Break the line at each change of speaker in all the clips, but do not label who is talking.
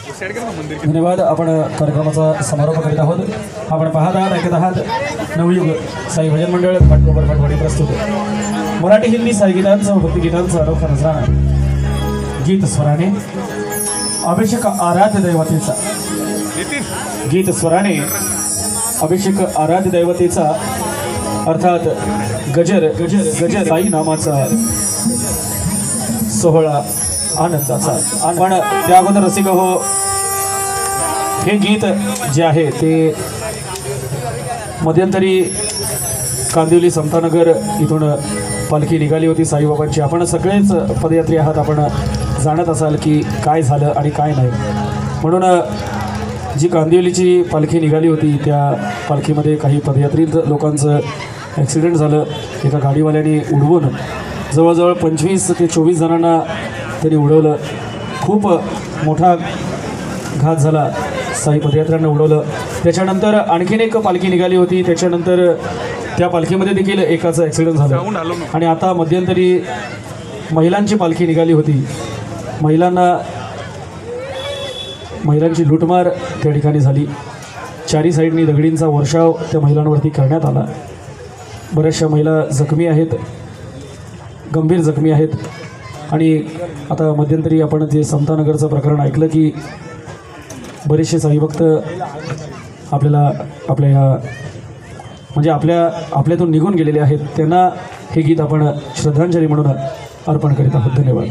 धन्यवाद। आपण कार्यक्रमाचा समारोप करीत आहोत। आपण पाहत आहात, ऐकत आहात नवयुग साई भजन मंडळ घाटकोपर पाटवाडी प्रस्तुत मराठी हिंदी साई गीतांचं भक्तिगीतांचं अनोखा नजराणा गीत स्वराने अभिषेक आराध्य दैवतेचा गीत स्वराने अभिषेक आराध्य दैवतेचा अर्थात गजर गजर गजर साई नामाचा सोहळा आनंदाचा। पण त्या अगोदर रसिक हो, हे गीत जे आहे ते मध्यंतरी कांदिवली समतानगर इथून पालखी निघाली होती साईबाबांची। आपण सगळेच पदयात्री आहात, आपण जाणत असाल की काय झालं आणि काय नाही। म्हणून जी कांदिवलीची पालखी निघाली होती त्या पालखीमध्ये काही पदयात्री लोकांचं ॲक्सिडेंट झालं। एका गाडीवाल्याने उडवून जवळजवळ 25 ते 24 जणांना त्यांनी उडवलं। खूप मोठा घात झाला, साई पदयात्र्यांना उडवलं। त्याच्यानंतर आणखीन एक पालखी निघाली होती, त्याच्यानंतर त्या पालखीमध्ये देखील एकाचं ॲक्सिडेंट झालं। आणि आता मध्यंतरी महिलांची पालखी निघाली होती, महिलांची लूटमार त्या ठिकाणी झाली। चारी साईडनी दगडींचा वर्षाव त्या महिलांवरती करण्यात आला। बऱ्याचशा महिला जखमी आहेत, गंभीर जखमी आहेत। आणि आता मध्यंतरी आपण जे समतानगरचं प्रकरण ऐकलं की बरेचसे साईभक्त आपल्याला आपल्यातून निघून गेलेले आहेत, त्यांना हे गीत आपण श्रद्धांजली म्हणून अर्पण करीत आहोत। धन्यवाद।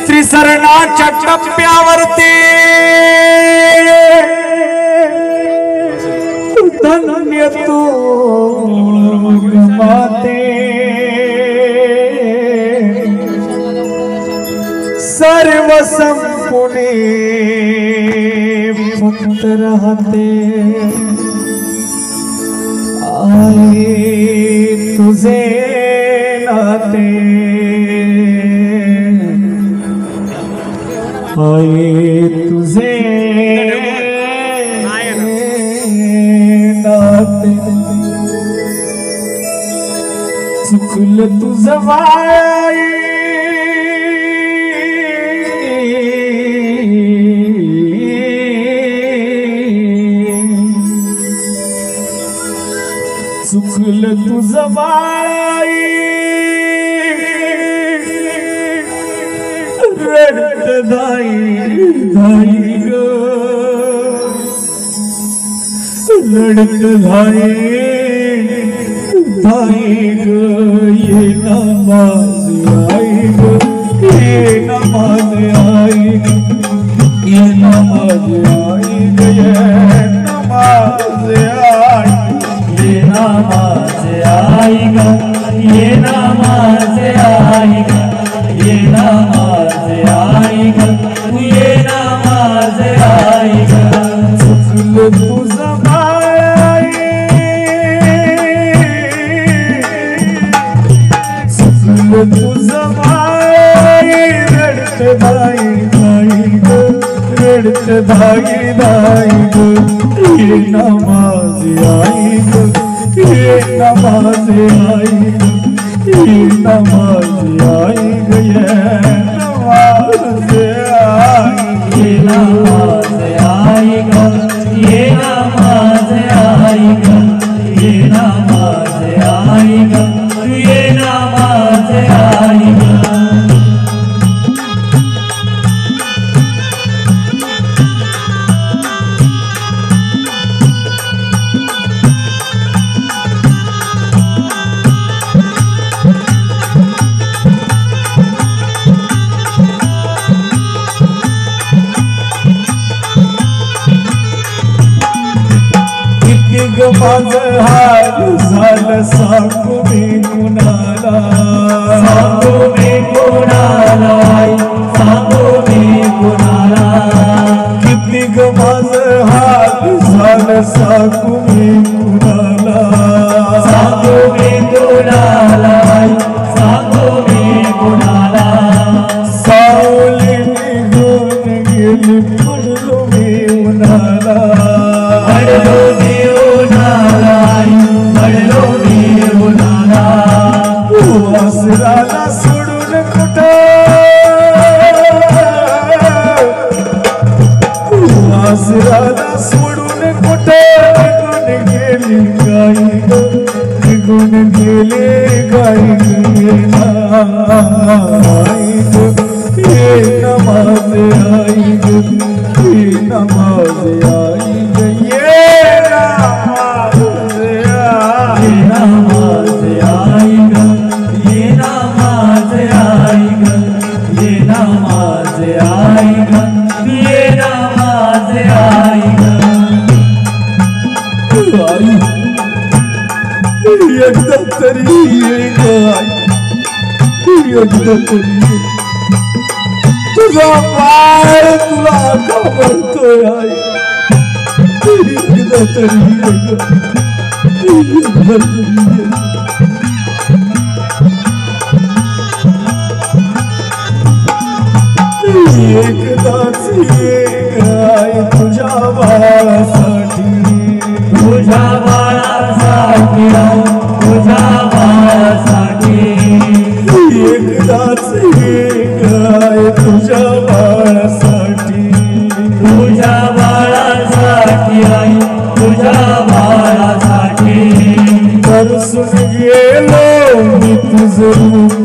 त्रिसरणाच्या टप्प्यावरती धन्य तू माते, सर्व संपूर्ण फक्त राहते आई तुझे नाते, आये तुझे नाते, चुकलं तुझं वाई चुकलं तुझं वाई रडत धाई धाई ग, लढत धाई धाई ग, ये नमाज आई ग, ये नमाज आई ग, ये नमाज आई ग, ये नमाज आई, ये नमाज आई ग, ये नमाज आई ग, ये नमाज आई ग, ये नमाज आई ग, चुकलं तुझं बाई, चुकलं तुझं बाई, रडत धाई धाई ग, रडत धाई धाई ग, ये नमाज आई ग, ये नमाज आई ग, ये नमाज आई ग, ये नमाज आई, ये नमाज आई ग, ये नमाज आई ग, ये नमाज आई ग, ये नमाज आई ग। ग माझं हाल झालं सांगू मी कुणाला सांगू मी कुणाला सांगू मी कुणाला किती ग माझं हाल झालं सांगू मी कुणाला सांगू मी कुणाला सांगू मी कुणाला सावली निघून गेली पडलो मी उन्हाला पडलो मी उन्हाला पडलो मी उन्हाला वासराला सोडून कुठं वासराला सोडून कुठं निघून गेली गाई निघून गेले गाई ये नमाज आई ग ये नमाज आई ग ये नमाज आई ग ये नमाज आई ग ये नमाज आई ग ये नमाज आई ग आई एकदा तरी ये ग एकदा तरी तुझा पाय तुला घाबरतोय आई एकदा तरी एकदा तरी एकदाच आई तुझ्या बाळासाठी तुझ्या बाळासाठी तुझ्या बाळासाठी एकदाच गाय तुझ्या बाळासाठी तुझ्या बाळासाठी आई तुझ्या बाळासाठी तरसून गेलो मी तुझं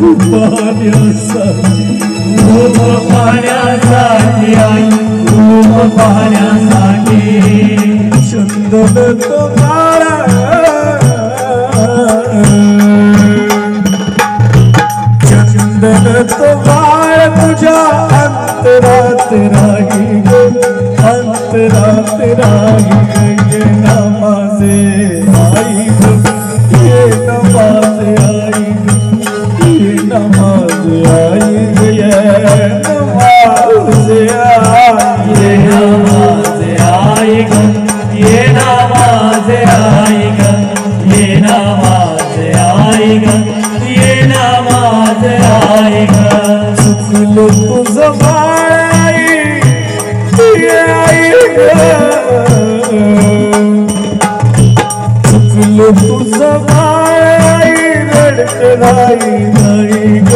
रूप पाहण्यासाठी रूप पाहण्यासाठी आई रूप पाहण्यासाठी चंदन तो बाळा चंदन तो बाळ तुझ्या अंतरात राही ग अंतरात राही ग ये नमाजे आई ग ये नमाजे आई ग ये नमाजे आई ग ये नमाजे आई ये नमाजे आई ग ये नमाजे आई ग ये नमाजे आई ग ये नमाज आई ग चुकलो तुझं बाई आई ग चुकलो तुझं बाई रडते धाई धाई ग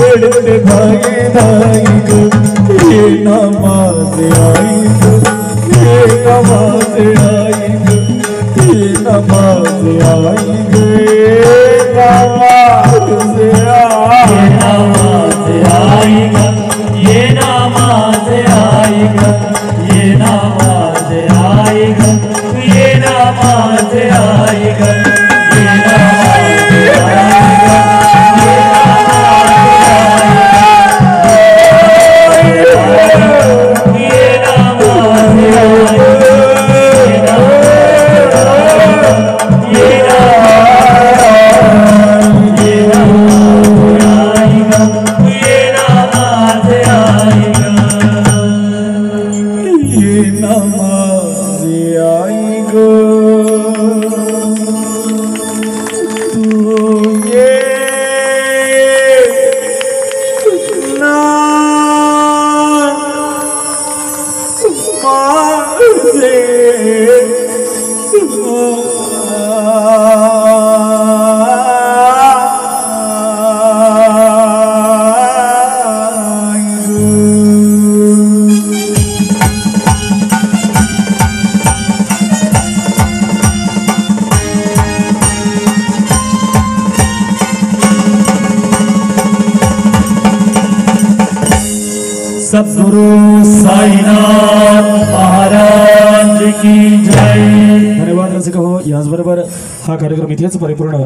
रडते धाई धाई ग ये नमाज आई ग ये नमाज आई ग ये नमाज आई ग ये नमाज आई ग ये नमाज आई ग ये नमाज आई ग ये नमाज आई ग ये नमाज आई ग ये नमाज सद्गुरु साईनाथ महाराज की जय।
धन्यवाद रसिक हो। याचबरोबर हा कार्यक्रम इथेच परिपूर्ण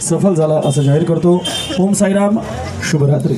सफल झाला असं जाहीर करतो। ओम साईराम, शुभरात्री।